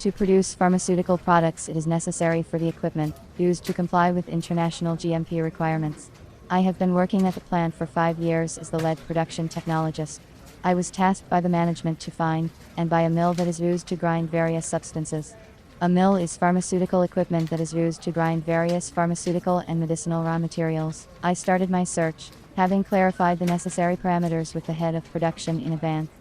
To produce pharmaceutical products, it is necessary for the equipment used to comply with international GMP requirements. I have been working at the plant for 5 years as the lead production technologist. I was tasked by the management to find and buy a mill that is used to grind various substances. A mill is pharmaceutical equipment that is used to grind various pharmaceutical and medicinal raw materials. I started my search, having clarified the necessary parameters with the head of production in advance.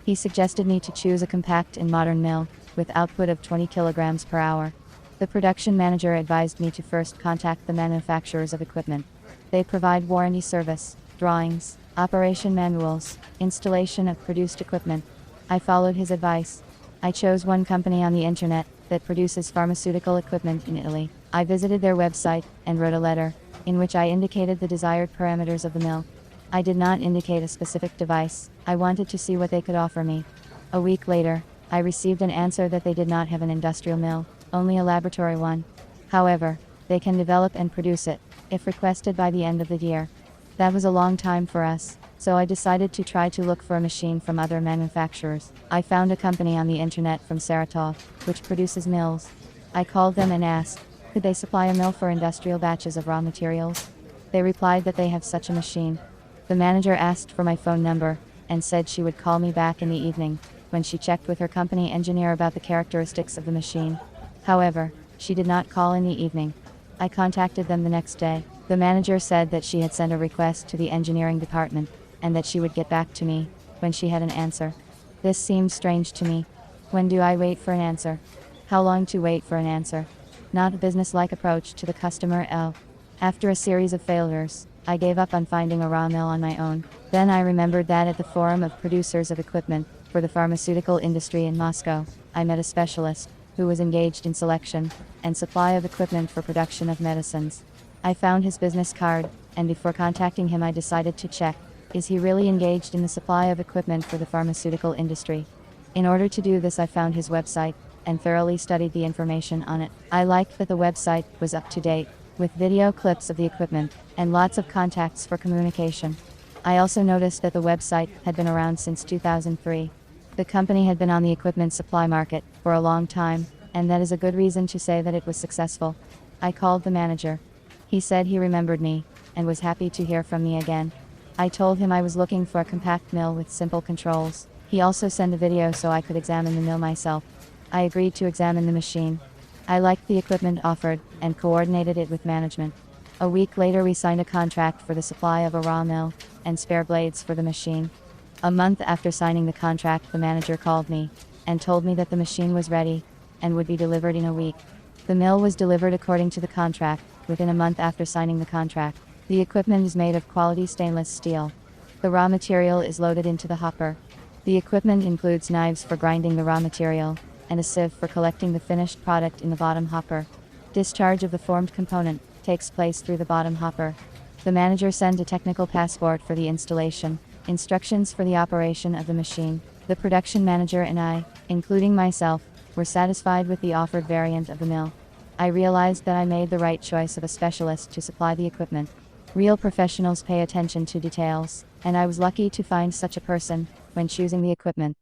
He suggested me to choose a compact and modern mill, with output of 20 kilograms per hour. The production manager advised me to first contact the manufacturers of equipment. They provide warranty service, drawings, operation manuals, installation of produced equipment. I followed his advice. I chose one company on the internet that produces pharmaceutical equipment in Italy. I visited their website and wrote a letter, in which I indicated the desired parameters of the mill. I did not indicate a specific device. I wanted to see what they could offer me. A week later, I received an answer that they did not have an industrial mill, only a laboratory one. However, they can develop and produce it, if requested by the end of the year. That was a long time for us, so I decided to try to look for a machine from other manufacturers. I found a company on the internet from Saratov, which produces mills. I called them and asked, could they supply a mill for industrial batches of raw materials? They replied that they have such a machine. The manager asked for my phone number, and said she would call me back in the evening, when she checked with her company engineer about the characteristics of the machine. However, she did not call in the evening. I contacted them the next day. The manager said that she had sent a request to the engineering department, and that she would get back to me when she had an answer. This seemed strange to me. When do I wait for an answer? How long to wait for an answer? Not a business-like approach to the customer. After a series of failures, I gave up on finding a raw mill on my own. Then I remembered that at the Forum of Producers of Equipment for the Pharmaceutical Industry in Moscow, I met a specialist who was engaged in selection and supply of equipment for production of medicines. I found his business card, and before contacting him I decided to check, is he really engaged in the supply of equipment for the pharmaceutical industry? In order to do this, I found his website and thoroughly studied the information on it. I liked that the website was up to date, with video clips of the equipment and lots of contacts for communication. I also noticed that the website had been around since 2003. The company had been on the equipment supply market for a long time, and that is a good reason to say that it was successful. I called the manager. He said he remembered me, and was happy to hear from me again. I told him I was looking for a compact mill with simple controls. He also sent a video so I could examine the mill myself. I agreed to examine the machine. I liked the equipment offered, and coordinated it with management. A week later we signed a contract for the supply of a raw mill, and spare blades for the machine. A month after signing the contract, the manager called me, and told me that the machine was ready, and would be delivered in a week. The mill was delivered according to the contract, within a month after signing the contract. The equipment is made of quality stainless steel. The raw material is loaded into the hopper. The equipment includes knives for grinding the raw material, and a sieve for collecting the finished product in the bottom hopper. Discharge of the formed component takes place through the bottom hopper. The manager sent a technical passport for the installation, instructions for the operation of the machine. The production manager and I, including myself, were satisfied with the offered variant of the mill. I realized that I made the right choice of a specialist to supply the equipment. Real professionals pay attention to details, and I was lucky to find such a person when choosing the equipment.